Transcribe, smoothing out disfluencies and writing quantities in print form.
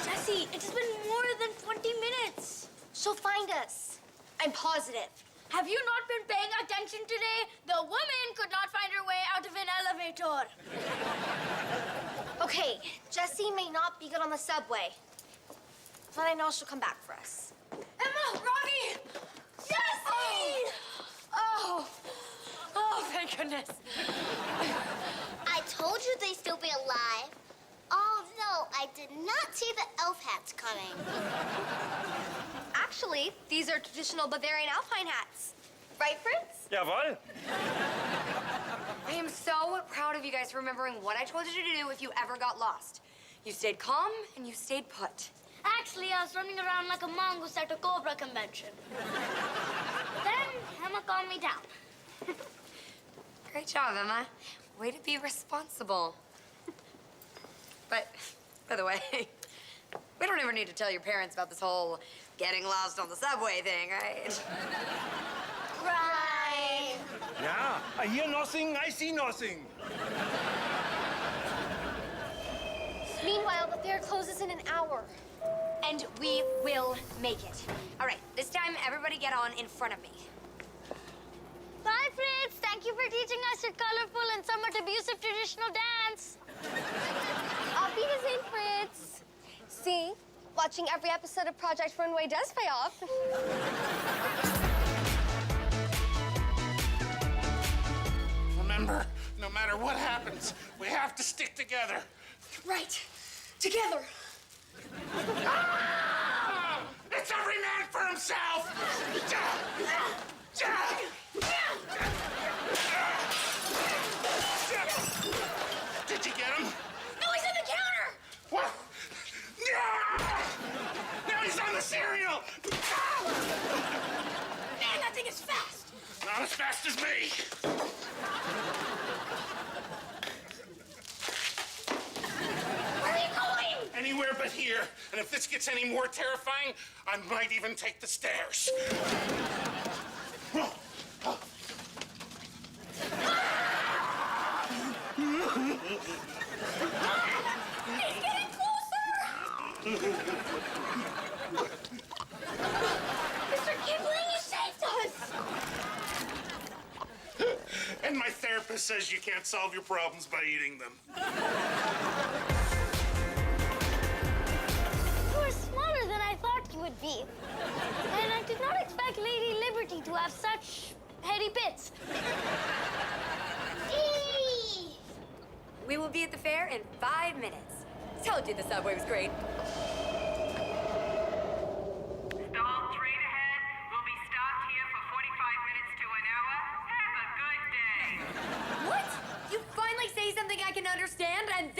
Jessie, it has been more than 20 minutes. She'll find us. I'm positive. Have you not been paying attention today? The woman could not find her way out of an elevator. Okay, Jessie may not be good on the subway, but I know she'll come back for us. Emma, Robbie! Jessie! Oh, thank goodness. I told you they'd still be alive. Although I did not see the elf hats coming. Actually, these are traditional Bavarian Alpine hats. Right, Fritz? Jawohl. I am so proud of you guys for remembering what I told you to do if you ever got lost. You stayed calm and you stayed put. Actually, I was running around like a mongoose at a Cobra convention. Then Emma calmed me down. Great job, Emma. Way to be responsible. But, by the way, we don't ever need to tell your parents about this whole getting lost on the subway thing, right? Right. Yeah, I hear nothing, I see nothing. Meanwhile, the fair closes in an hour. And we will make it. All right, this time, everybody get on in front of me. Bye, Fritz. Thank you for teaching us your colorful and somewhat abusive traditional dance. Auf Wiedersehen, Fritz. See, watching every episode of Project Runway does pay off. Remember, no matter what happens, we have to stick together. Right, together. Ah! It's every man for himself! Did you get him? No, he's on the counter. What? Now he's on the cereal! Man, that thing is fast. Not as fast as me. Where are you going? Anywhere but here. And if this gets any more terrifying, I might even take the stairs. He's getting closer. Mr. Kipling, you saved us. And my therapist says you can't solve your problems by eating them. You were smarter than I thought you would be. And I did not expect Lady Liberty to have such heady bits. Eee! We will be at the fair in 5 minutes. Told you the subway was great. Stall train ahead. We'll be stopped here for 45 minutes to an hour. Have a good day. What? You finally say something I can understand, and